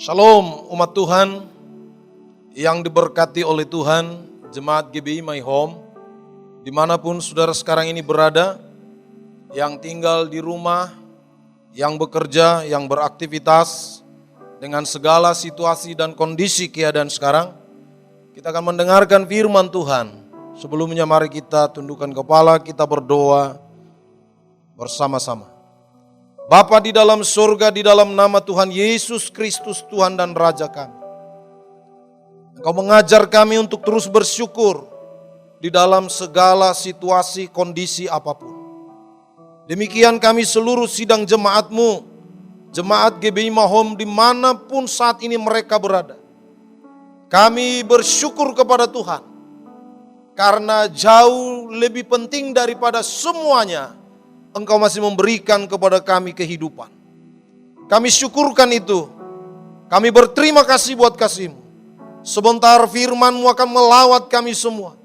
Shalom umat Tuhan yang diberkati oleh Tuhan, Jemaat GBI My Home, dimanapun saudara sekarang ini berada, yang tinggal di rumah, yang bekerja, yang beraktivitas, dengan segala situasi dan kondisi keadaan sekarang, kita akan mendengarkan firman Tuhan. Sebelumnya mari kita tundukkan kepala, kita berdoa bersama-sama. Bapa di dalam surga, di dalam nama Tuhan Yesus Kristus, Tuhan dan Raja kami. Engkau mengajar kami untuk terus bersyukur di dalam segala situasi, kondisi apapun. Demikian kami seluruh sidang jemaat-Mu, Jemaat GBI My Home dimanapun saat ini mereka berada. Kami bersyukur kepada Tuhan, karena jauh lebih penting daripada semuanya, Engkau masih memberikan kepada kami kehidupan. Kami syukurkan itu. Kami berterima kasih buat kasih-Mu. Sebentar firman-Mu akan melawat kami semua.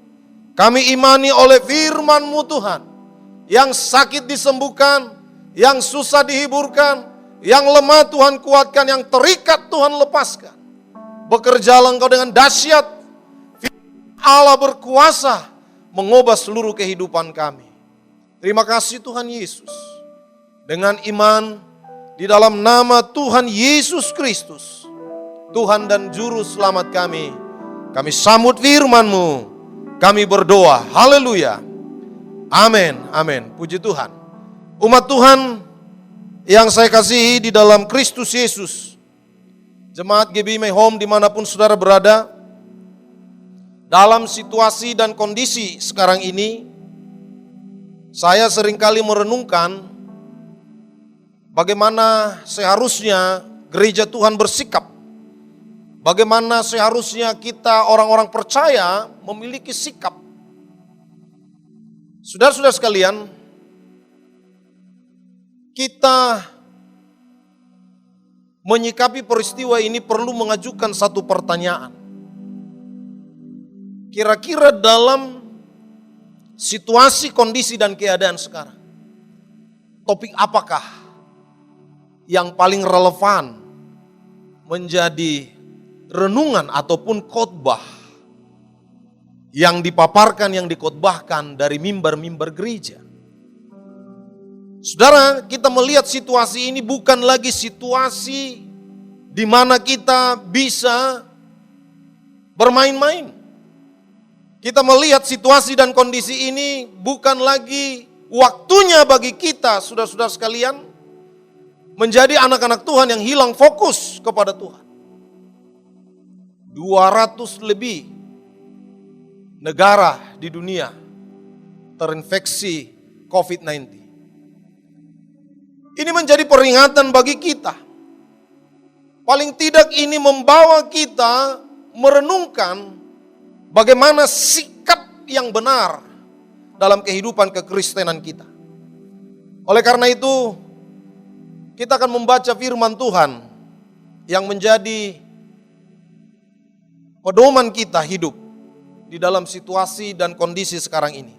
Kami imani oleh firman-Mu Tuhan. Yang sakit disembuhkan, yang susah dihiburkan, yang lemah Tuhan kuatkan, yang terikat Tuhan lepaskan. Bekerjalah Engkau dengan dahsyat. Firman Allah berkuasa mengubah seluruh kehidupan kami. Terima kasih Tuhan Yesus. Dengan iman di dalam nama Tuhan Yesus Kristus, Tuhan dan Juru Selamat kami sambut firman-Mu, kami berdoa. Haleluya. Amin, amin. Puji Tuhan. Umat Tuhan yang saya kasihi di dalam Kristus Yesus, Jemaat GBI My Home dimanapun saudara berada, dalam situasi dan kondisi sekarang ini, saya seringkali merenungkan bagaimana seharusnya gereja Tuhan bersikap. Bagaimana seharusnya kita orang-orang percaya memiliki sikap. Saudara-saudara sekalian, kita menyikapi peristiwa ini perlu mengajukan satu pertanyaan. Kira-kira dalam situasi, kondisi, dan keadaan sekarang, topik apakah yang paling relevan menjadi renungan ataupun khotbah yang dipaparkan, yang dikhotbahkan dari mimbar-mimbar gereja? Saudara, kita melihat situasi ini bukan lagi situasi di mana kita bisa bermain-main. Kita melihat situasi dan kondisi ini bukan lagi waktunya bagi kita, saudara-saudara sekalian, menjadi anak-anak Tuhan yang hilang fokus kepada Tuhan. 200 lebih negara di dunia terinfeksi COVID-19. Ini menjadi peringatan bagi kita. Paling tidak ini membawa kita merenungkan bagaimana sikap yang benar dalam kehidupan kekristenan kita. Oleh karena itu, kita akan membaca firman Tuhan yang menjadi pedoman kita hidup di dalam situasi dan kondisi sekarang ini.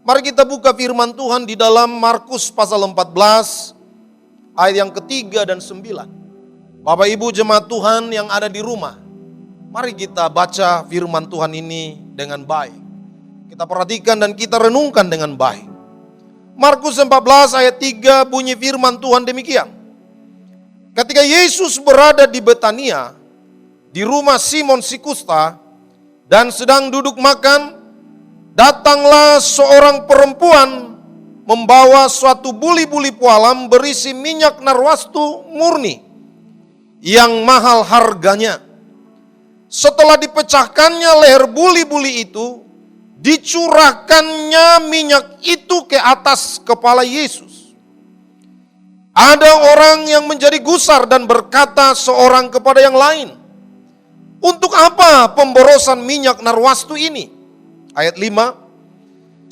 Mari kita buka firman Tuhan di dalam Markus pasal 14 ayat yang ketiga dan 9. Bapak Ibu jemaat Tuhan yang ada di rumah, mari kita baca firman Tuhan ini dengan baik. Kita perhatikan dan kita renungkan dengan baik. Markus 14 ayat 3 bunyi firman Tuhan demikian. Ketika Yesus berada di Betania, di rumah Simon si kusta, dan sedang duduk makan, datanglah seorang perempuan membawa suatu buli-buli pualam berisi minyak narwastu murni yang mahal harganya. Setelah dipecahkannya leher buli-buli itu, dicurahkannya minyak itu ke atas kepala Yesus. Ada orang yang menjadi gusar dan berkata seorang kepada yang lain, "Untuk apa pemborosan minyak narwastu ini?" Ayat 5,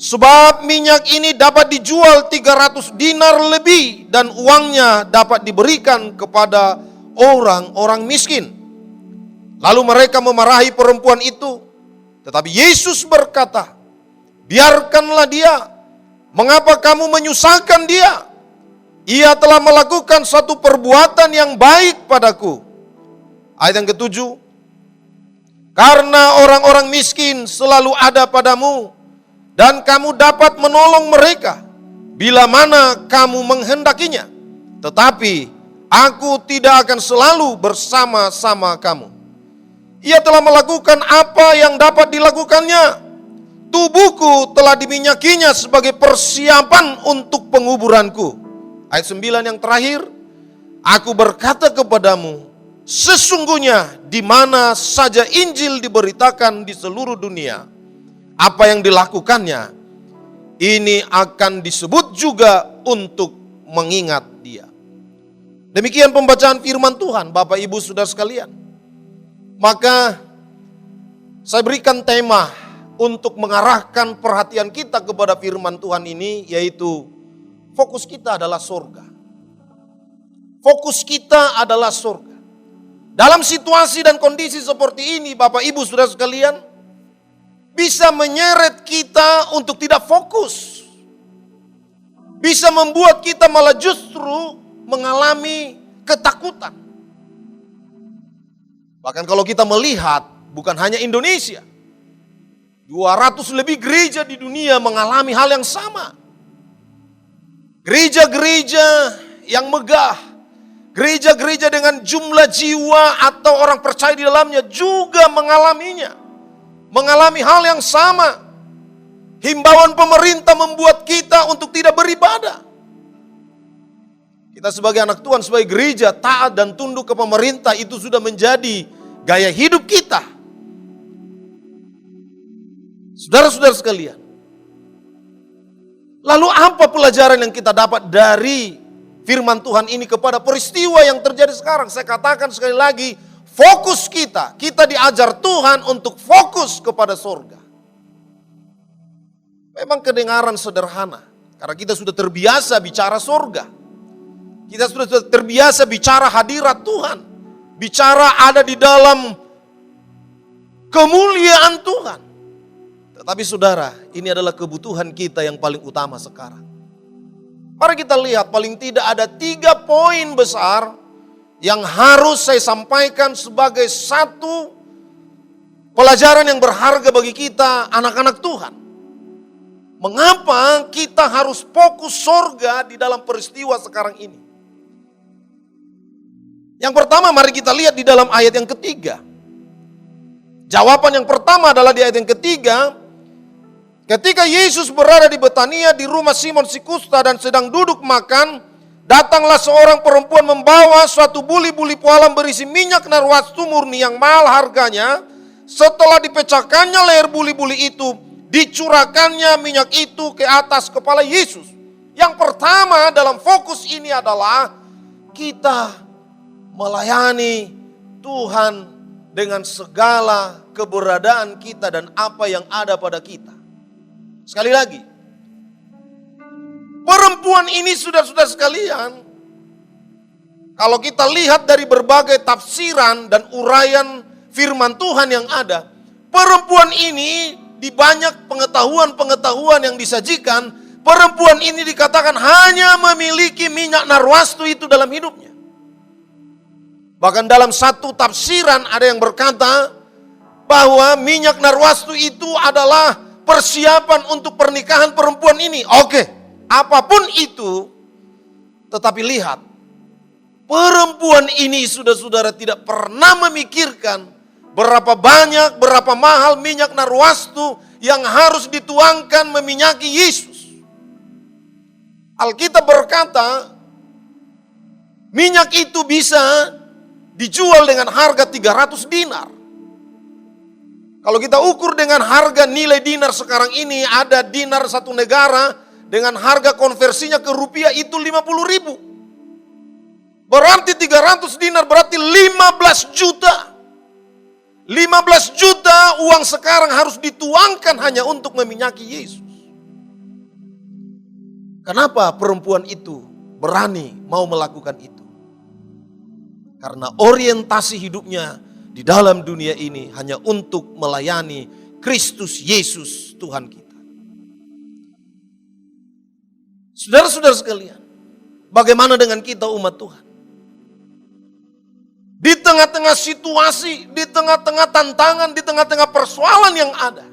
"Sebab minyak ini dapat dijual 300 dinar lebih dan uangnya dapat diberikan kepada orang-orang miskin." Lalu mereka memarahi perempuan itu. Tetapi Yesus berkata, "Biarkanlah dia. Mengapa kamu menyusahkan dia? Ia telah melakukan satu perbuatan yang baik padaku. Ayat yang ketujuh, karena orang-orang miskin selalu ada padamu, dan kamu dapat menolong mereka bila mana kamu menghendakinya. Tetapi aku tidak akan selalu bersama-sama kamu. Ia telah melakukan apa yang dapat dilakukannya. Tubuhku telah diminyakinya sebagai persiapan untuk penguburanku. Ayat 9 yang terakhir, aku berkata kepadamu, sesungguhnya di mana saja Injil diberitakan di seluruh dunia, apa yang dilakukannya, ini akan disebut juga untuk mengingat dia. Demikian pembacaan firman Tuhan, Bapak Ibu Saudara sekalian. Maka saya berikan tema untuk mengarahkan perhatian kita kepada firman Tuhan ini, yaitu fokus kita adalah surga. Fokus kita adalah surga. Dalam situasi dan kondisi seperti ini, Bapak Ibu Saudara sekalian, bisa menyeret kita untuk tidak fokus. Bisa membuat kita malah justru mengalami ketakutan. Bahkan kalau kita melihat, bukan hanya Indonesia, 200 lebih gereja di dunia mengalami hal yang sama. Gereja-gereja yang megah, gereja-gereja dengan jumlah jiwa atau orang percaya di dalamnya juga mengalaminya. Mengalami hal yang sama. Himbauan pemerintah membuat kita untuk tidak beribadah. Kita sebagai anak Tuhan, sebagai gereja, taat dan tunduk ke pemerintah, itu sudah menjadi gaya hidup kita. Saudara-saudara sekalian, lalu apa pelajaran yang kita dapat dari firman Tuhan ini kepada peristiwa yang terjadi sekarang? Saya katakan sekali lagi, fokus kita diajar Tuhan untuk fokus kepada surga. Memang kedengaran sederhana, karena kita sudah terbiasa bicara surga. Kita sudah terbiasa bicara hadirat Tuhan. Bicara ada di dalam kemuliaan Tuhan. Tetapi saudara, ini adalah kebutuhan kita yang paling utama sekarang. Mari kita lihat, paling tidak ada 3 poin besar yang harus saya sampaikan sebagai satu pelajaran yang berharga bagi kita, anak-anak Tuhan. Mengapa kita harus fokus surga di dalam peristiwa sekarang ini? Yang pertama, mari kita lihat di dalam ayat yang ketiga. Jawaban yang pertama adalah di ayat yang ketiga. Ketika Yesus berada di Betania di rumah Simon si kusta dan sedang duduk makan, datanglah seorang perempuan membawa suatu buli-buli pualam berisi minyak narwastu murni yang mahal harganya. Setelah dipecahkannya leher buli-buli itu, dicurahkannya minyak itu ke atas kepala Yesus. Yang pertama dalam fokus ini adalah kita melayani Tuhan dengan segala keberadaan kita dan apa yang ada pada kita. Sekali lagi, perempuan ini saudara-saudara sekalian, kalau kita lihat dari berbagai tafsiran dan uraian firman Tuhan yang ada, perempuan ini di banyak pengetahuan-pengetahuan yang disajikan, perempuan ini dikatakan hanya memiliki minyak narwastu itu dalam hidupnya. Bahkan dalam satu tafsiran ada yang berkata bahwa minyak narwastu itu adalah persiapan untuk pernikahan perempuan ini. Oke, apapun itu, tetapi lihat, perempuan ini saudara-saudara tidak pernah memikirkan berapa banyak, berapa mahal minyak narwastu yang harus dituangkan meminyaki Yesus. Alkitab berkata, minyak itu bisa dijual dengan harga 300 dinar. Kalau kita ukur dengan harga nilai dinar sekarang ini, ada dinar satu negara dengan harga konversinya ke rupiah itu 50.000. Berarti 300 dinar berarti 15 juta. 15 juta uang sekarang harus dituangkan hanya untuk meminyaki Yesus. Kenapa perempuan itu berani mau melakukan itu? Karena orientasi hidupnya di dalam dunia ini hanya untuk melayani Kristus Yesus Tuhan kita. Saudara-saudara sekalian, bagaimana dengan kita umat Tuhan? Di tengah-tengah situasi, di tengah-tengah tantangan, di tengah-tengah persoalan yang ada.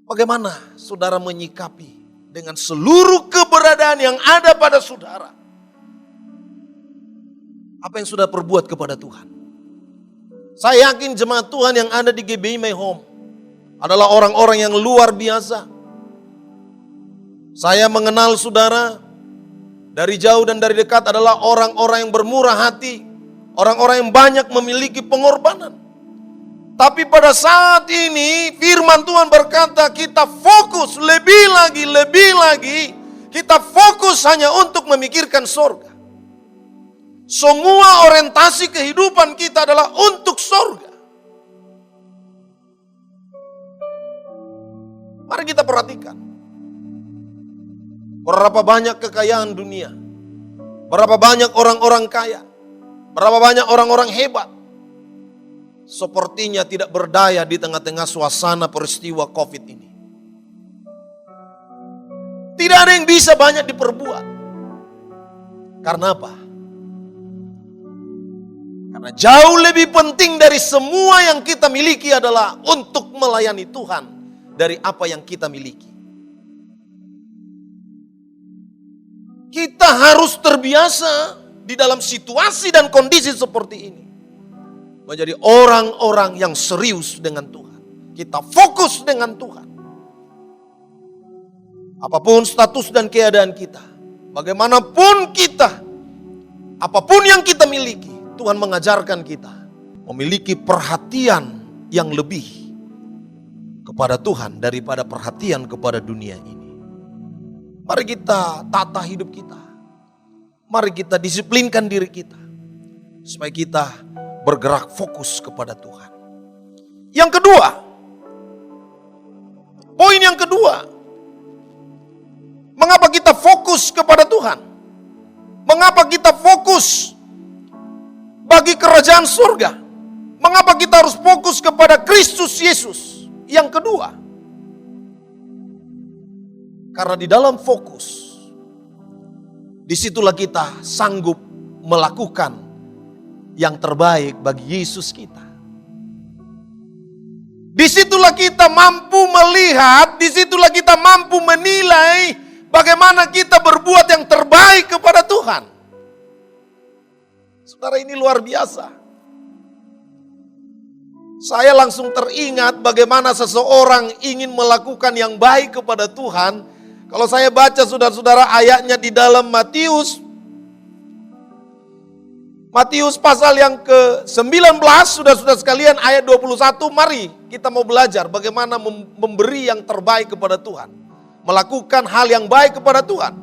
Bagaimana saudara menyikapi dengan seluruh keberadaan yang ada pada saudara? Apa yang sudah perbuat kepada Tuhan? Saya yakin jemaat Tuhan yang ada di GBI My Home adalah orang-orang yang luar biasa. Saya mengenal saudara dari jauh dan dari dekat adalah orang-orang yang bermurah hati, orang-orang yang banyak memiliki pengorbanan. Tapi pada saat ini firman Tuhan berkata kita fokus lebih lagi, kita fokus hanya untuk memikirkan surga. Semua orientasi kehidupan kita adalah untuk surga. Mari kita perhatikan. Berapa banyak kekayaan dunia. Berapa banyak orang-orang kaya. Berapa banyak orang-orang hebat. Sepertinya tidak berdaya di tengah-tengah suasana peristiwa COVID ini. Tidak ada yang bisa banyak diperbuat. Karena apa? Karena jauh lebih penting dari semua yang kita miliki adalah untuk melayani Tuhan dari apa yang kita miliki. Kita harus terbiasa di dalam situasi dan kondisi seperti ini. Menjadi orang-orang yang serius dengan Tuhan. Kita fokus dengan Tuhan. Apapun status dan keadaan kita. Bagaimanapun kita. Apapun yang kita miliki. Tuhan mengajarkan kita memiliki perhatian yang lebih kepada Tuhan daripada perhatian kepada dunia ini. Mari kita tata hidup kita. Mari kita disiplinkan diri kita. Supaya kita bergerak fokus kepada Tuhan. Yang kedua. Poin yang kedua. Mengapa kita fokus kepada Tuhan? Mengapa kita fokus bagi kerajaan surga? Mengapa kita harus fokus kepada Kristus Yesus? Yang kedua, karena di dalam fokus, disitulah kita sanggup melakukan yang terbaik bagi Yesus kita. Disitulah kita mampu melihat, disitulah kita mampu menilai bagaimana kita berbuat yang terbaik kepada Tuhan. Saudara, ini luar biasa. Saya langsung teringat bagaimana seseorang ingin melakukan yang baik kepada Tuhan. Kalau saya baca saudara-saudara ayatnya di dalam Matius pasal yang ke-19, saudara-saudara sekalian, ayat 21, mari kita mau belajar bagaimana memberi yang terbaik kepada Tuhan. Melakukan hal yang baik kepada Tuhan.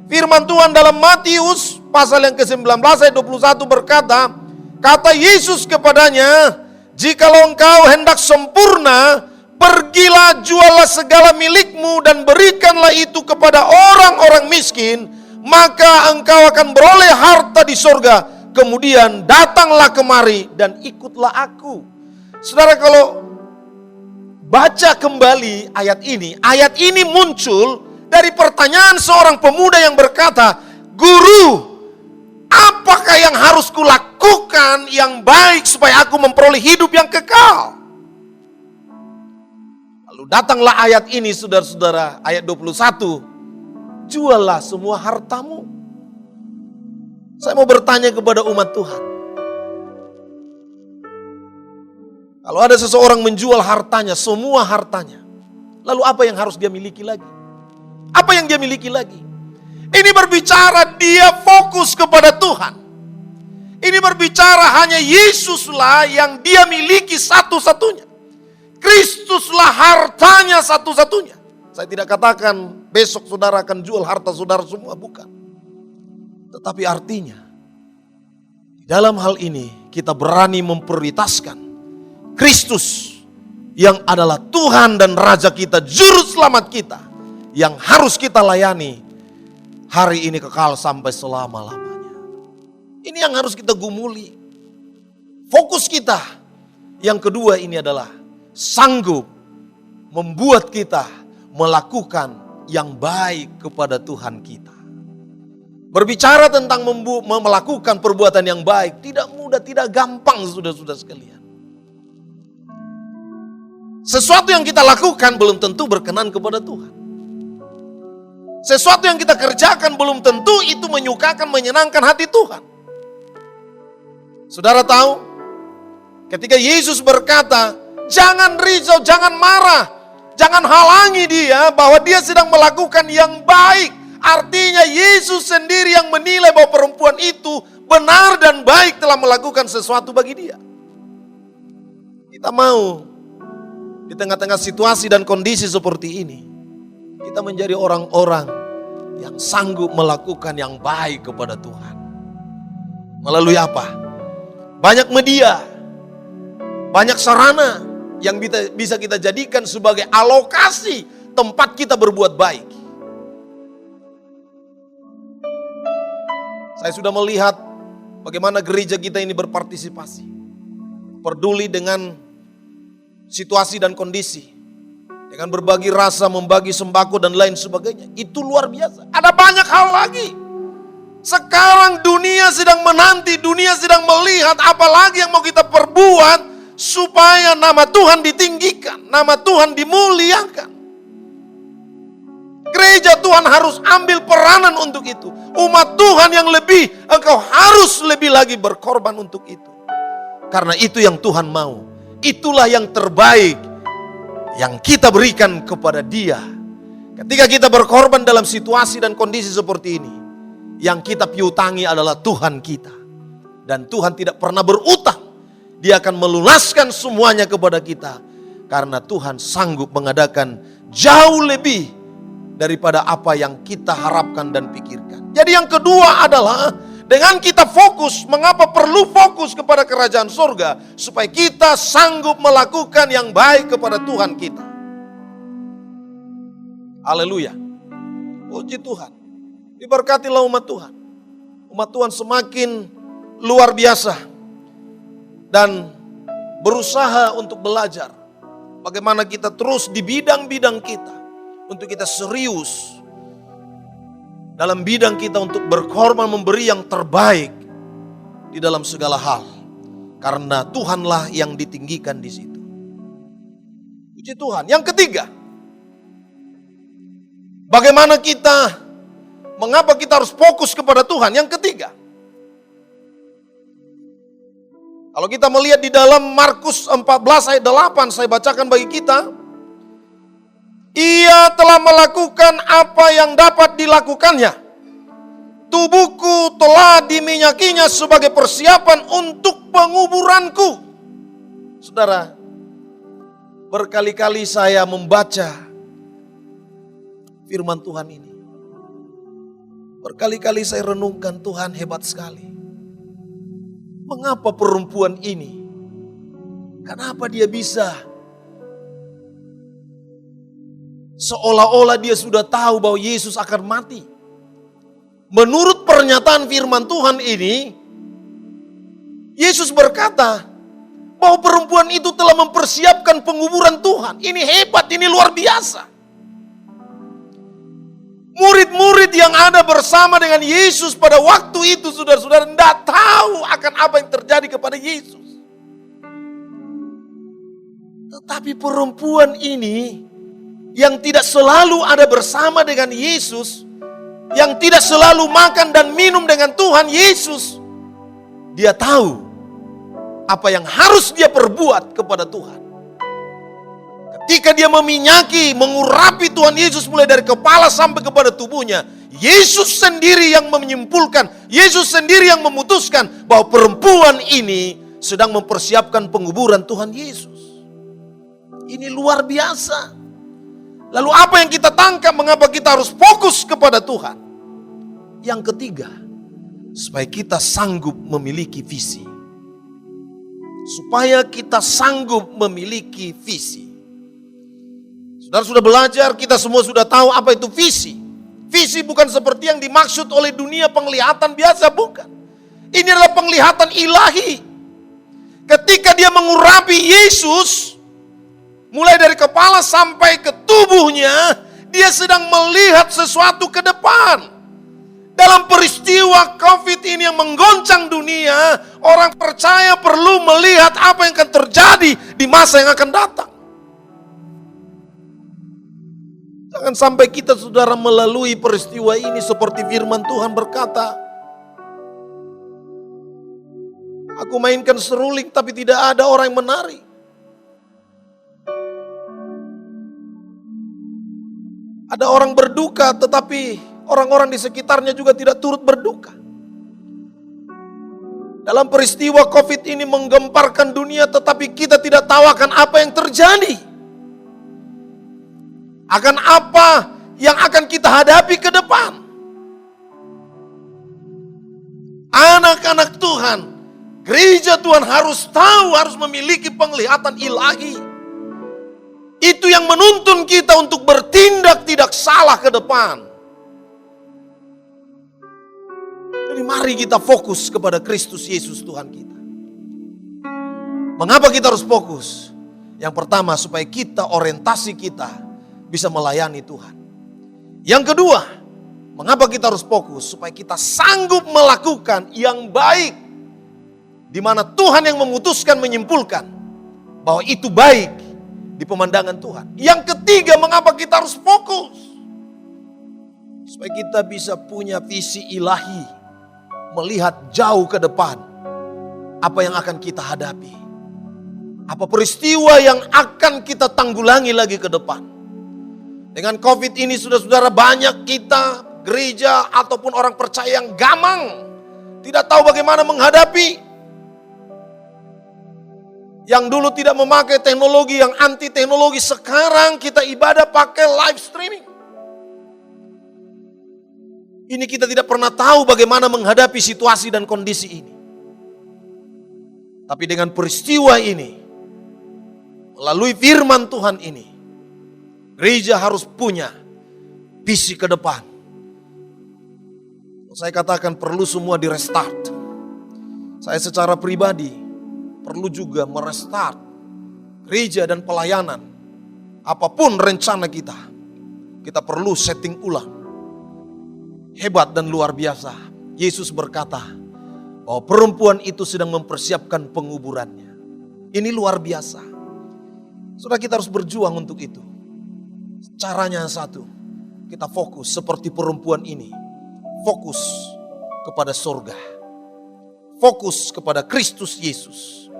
Firman Tuhan dalam Matius pasal yang ke-19 ayat 21 berkata, kata Yesus kepadanya, jikalau engkau hendak sempurna, pergilah jualah segala milikmu dan berikanlah itu kepada orang-orang miskin, maka engkau akan beroleh harta di surga. Kemudian datanglah kemari dan ikutlah aku. Saudara, kalau baca kembali ayat ini muncul dari pertanyaan seorang pemuda yang berkata, Guru, apakah yang harus kulakukan yang baik supaya aku memperoleh hidup yang kekal? Lalu datanglah ayat ini saudara-saudara, ayat 21. Juallah semua hartamu. Saya mau bertanya kepada umat Tuhan. Kalau ada seseorang menjual hartanya, semua hartanya, lalu apa yang harus dia miliki lagi? Apa yang dia miliki lagi? Ini berbicara dia fokus kepada Tuhan. Ini berbicara hanya Yesuslah yang dia miliki satu-satunya. Kristuslah hartanya satu-satunya. Saya tidak katakan besok saudara akan jual harta saudara semua, bukan. Tetapi artinya, di dalam hal ini kita berani memprioritaskan Kristus yang adalah Tuhan dan Raja kita, Juru Selamat kita, yang harus kita layani hari ini kekal sampai selama-lamanya. Ini yang harus kita gumuli. Fokus kita. Yang kedua ini adalah sanggup membuat kita melakukan yang baik kepada Tuhan kita. Berbicara tentang melakukan perbuatan yang baik tidak mudah, tidak gampang, saudara-saudara sekalian. Sesuatu yang kita lakukan belum tentu berkenan kepada Tuhan. Sesuatu yang kita kerjakan belum tentu itu menyukakan, menyenangkan hati Tuhan. Saudara tahu, ketika Yesus berkata, jangan risau, jangan marah, jangan halangi dia bahwa dia sedang melakukan yang baik. Artinya Yesus sendiri yang menilai bahwa perempuan itu benar dan baik telah melakukan sesuatu bagi dia. Kita mau di tengah-tengah situasi dan kondisi seperti ini, kita menjadi orang-orang yang sanggup melakukan yang baik kepada Tuhan. Melalui apa? Banyak media, banyak sarana yang bisa kita jadikan sebagai alokasi tempat kita berbuat baik. Saya sudah melihat bagaimana gereja kita ini berpartisipasi, peduli dengan situasi dan kondisi, dengan berbagi rasa, membagi sembako dan lain sebagainya. Itu luar biasa. Ada banyak hal lagi. Sekarang dunia sedang menanti, dunia sedang melihat apa lagi yang mau kita perbuat supaya nama Tuhan ditinggikan, nama Tuhan dimuliakan. Gereja Tuhan harus ambil peranan untuk itu. Umat Tuhan yang lebih, engkau harus lebih lagi berkorban untuk itu. Karena itu yang Tuhan mau. Itulah yang terbaik yang kita berikan kepada Dia. Ketika kita berkorban dalam situasi dan kondisi seperti ini, yang kita piutangi adalah Tuhan kita. Dan Tuhan tidak pernah berutang. Dia akan melunaskan semuanya kepada kita. Karena Tuhan sanggup mengadakan jauh lebih daripada apa yang kita harapkan dan pikirkan. Jadi yang kedua adalah dengan kita fokus, mengapa perlu fokus kepada kerajaan surga? Supaya kita sanggup melakukan yang baik kepada Tuhan kita. Haleluya. Puji Tuhan. Diberkatilah umat Tuhan. Umat Tuhan semakin luar biasa. Dan berusaha untuk belajar. Bagaimana kita terus di bidang-bidang kita. Untuk kita serius dalam bidang kita untuk berkorban memberi yang terbaik di dalam segala hal. Karena Tuhanlah yang ditinggikan di situ. Puji Tuhan. Yang ketiga, mengapa kita harus fokus kepada Tuhan? Yang ketiga, kalau kita melihat di dalam Markus 14 ayat 8, saya bacakan bagi kita. Ia telah melakukan apa yang dapat dilakukannya. Tubuhku telah diminyakinya sebagai persiapan untuk penguburanku. Saudara, berkali-kali saya membaca firman Tuhan ini. Berkali-kali saya renungkan, Tuhan hebat sekali. Mengapa perempuan ini? Kenapa dia bisa? Seolah-olah dia sudah tahu bahwa Yesus akan mati. Menurut pernyataan firman Tuhan ini, Yesus berkata bahwa perempuan itu telah mempersiapkan penguburan Tuhan. Ini hebat, ini luar biasa. Murid-murid yang ada bersama dengan Yesus pada waktu itu, saudara-saudara, tidak tahu akan apa yang terjadi kepada Yesus. Tetapi perempuan ini yang tidak selalu ada bersama dengan Yesus, yang tidak selalu makan dan minum dengan Tuhan Yesus, dia tahu apa yang harus dia perbuat kepada Tuhan. Ketika dia meminyaki, mengurapi Tuhan Yesus mulai dari kepala sampai kepada tubuhnya, Yesus sendiri yang menyimpulkan, Yesus sendiri yang memutuskan bahwa perempuan ini sedang mempersiapkan penguburan Tuhan Yesus. Ini luar biasa. Lalu apa yang kita tangkap, mengapa kita harus fokus kepada Tuhan? Yang ketiga, supaya kita sanggup memiliki visi. Supaya kita sanggup memiliki visi. Saudara sudah belajar, kita semua sudah tahu apa itu visi. Visi bukan seperti yang dimaksud oleh dunia penglihatan biasa, bukan. Ini adalah penglihatan ilahi. Ketika dia mengurapi Yesus, mulai dari kepala sampai ke tubuhnya, dia sedang melihat sesuatu ke depan. Dalam peristiwa COVID ini yang menggoncang dunia, orang percaya perlu melihat apa yang akan terjadi di masa yang akan datang. Jangan sampai kita, saudara, melalui peristiwa ini seperti firman Tuhan berkata, aku mainkan seruling tapi tidak ada orang yang menari. Ada orang berduka tetapi orang-orang di sekitarnya juga tidak turut berduka. Dalam peristiwa COVID ini menggemparkan dunia tetapi kita tidak tahu akan apa yang terjadi. Akan apa yang akan kita hadapi ke depan. Anak-anak Tuhan, gereja Tuhan harus tahu, harus memiliki penglihatan ilahi. Itu yang menuntun kita untuk bertindak tidak salah ke depan. Jadi mari kita fokus kepada Kristus Yesus Tuhan kita. Mengapa kita harus fokus? Yang pertama, supaya kita, orientasi kita bisa melayani Tuhan. Yang kedua, mengapa kita harus fokus? Supaya kita sanggup melakukan yang baik. Di mana Tuhan yang memutuskan, menyimpulkan bahwa itu baik di pemandangan Tuhan. Yang ketiga, mengapa kita harus fokus? Supaya kita bisa punya visi ilahi, melihat jauh ke depan apa yang akan kita hadapi. Apa peristiwa yang akan kita tanggulangi lagi ke depan. Dengan COVID ini, saudara-saudara, banyak kita, gereja ataupun orang percaya yang gamang, tidak tahu bagaimana menghadapi. Yang dulu tidak memakai teknologi, yang anti teknologi, sekarang kita ibadah pakai live streaming. Ini kita tidak pernah tahu bagaimana menghadapi situasi dan kondisi ini. Tapi dengan peristiwa ini, melalui firman Tuhan ini, gereja harus punya visi ke depan. Saya katakan perlu semua di restart. Saya secara pribadi perlu juga merestart gereja dan pelayanan. Apapun rencana kita, kita perlu setting ulang. Hebat dan luar biasa. Yesus berkata bahwa perempuan itu sedang mempersiapkan penguburannya. Ini luar biasa. Saudara, kita harus berjuang untuk itu. Caranya satu, kita fokus seperti perempuan ini. Fokus kepada surga. Fokus kepada Kristus Yesus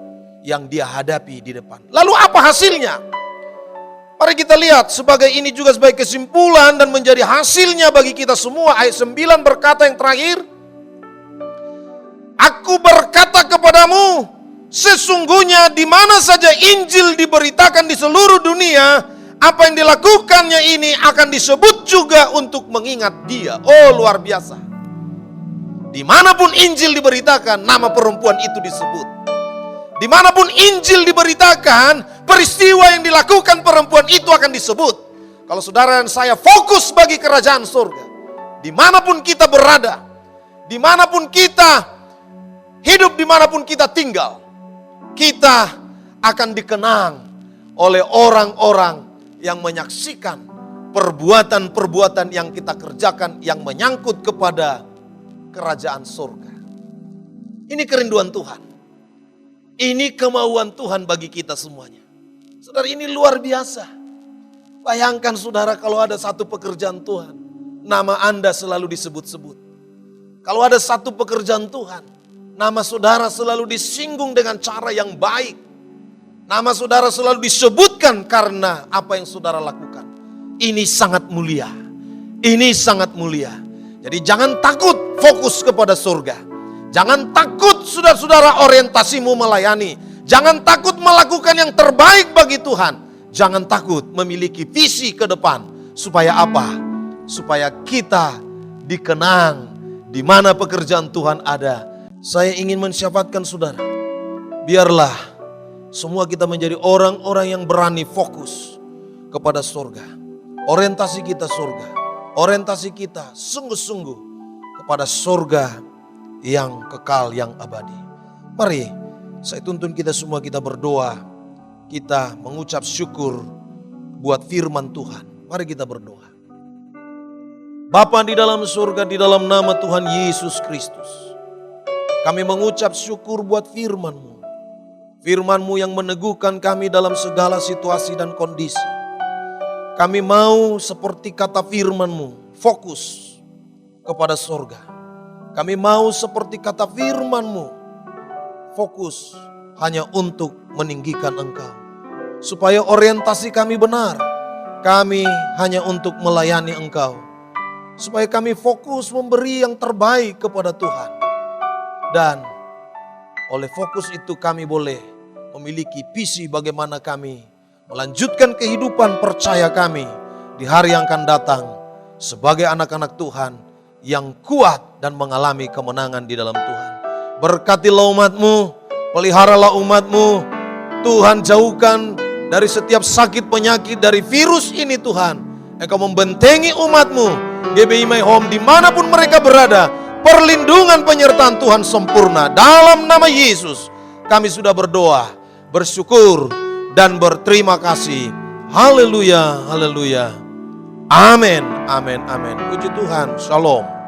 yang dia hadapi di depan. Lalu apa hasilnya? Mari kita lihat sebagai ini juga sebagai kesimpulan dan menjadi hasilnya bagi kita semua. Ayat 9 berkata yang terakhir, aku berkata kepadamu, sesungguhnya di mana saja Injil diberitakan di seluruh dunia, apa yang dilakukannya ini akan disebut juga untuk mengingat dia. Oh, luar biasa. Dimanapun Injil diberitakan, nama perempuan itu disebut. Dimanapun Injil diberitakan, peristiwa yang dilakukan perempuan itu akan disebut. Kalau saudara dan saya fokus bagi kerajaan surga, dimanapun kita berada, dimanapun kita hidup, dimanapun kita tinggal, kita akan dikenang oleh orang-orang yang menyaksikan perbuatan-perbuatan yang kita kerjakan yang menyangkut kepada kerajaan surga. Ini kerinduan Tuhan. Ini kemauan Tuhan bagi kita semuanya. Saudara, ini luar biasa. Bayangkan saudara, kalau ada satu pekerjaan Tuhan, nama Anda selalu disebut-sebut. Kalau ada satu pekerjaan Tuhan, nama saudara selalu disinggung dengan cara yang baik. Nama saudara selalu disebutkan karena apa yang saudara lakukan. Ini sangat mulia. Ini sangat mulia. Jadi jangan takut fokus kepada surga. Jangan takut saudara-saudara orientasimu melayani. Jangan takut melakukan yang terbaik bagi Tuhan. Jangan takut memiliki visi ke depan. Supaya apa? Supaya kita dikenang di mana pekerjaan Tuhan ada. Saya ingin mensyafatkan saudara. Biarlah semua kita menjadi orang-orang yang berani fokus kepada surga. Orientasi kita surga. Orientasi kita sungguh-sungguh kepada surga yang kekal, yang abadi. Mari saya tuntun kita semua, kita berdoa. Kita mengucap syukur buat firman Tuhan. Mari kita berdoa. Bapa di dalam surga, di dalam nama Tuhan Yesus Kristus, kami mengucap syukur buat firman-Mu. Firman-Mu yang meneguhkan kami dalam segala situasi dan kondisi. Kami mau seperti kata firman-Mu, fokus kepada surga. Kami mau seperti kata firman-Mu, fokus hanya untuk meninggikan Engkau. Supaya orientasi kami benar, kami hanya untuk melayani Engkau. Supaya kami fokus memberi yang terbaik kepada Tuhan. Dan oleh fokus itu kami boleh memiliki visi bagaimana kami melanjutkan kehidupan percaya kami di hari yang akan datang sebagai anak-anak Tuhan yang kuat dan mengalami kemenangan di dalam Tuhan. Berkatilah umat-Mu, peliharalah umat-Mu, Tuhan jauhkan dari setiap sakit penyakit, dari virus ini Tuhan. Engkau membentengi umat-Mu, GBI My Home dimanapun mereka berada. Perlindungan penyertaan Tuhan sempurna. Dalam nama Yesus kami sudah berdoa, bersyukur dan berterima kasih. Haleluya, haleluya. Amin, amin, amin. Puji Tuhan, shalom.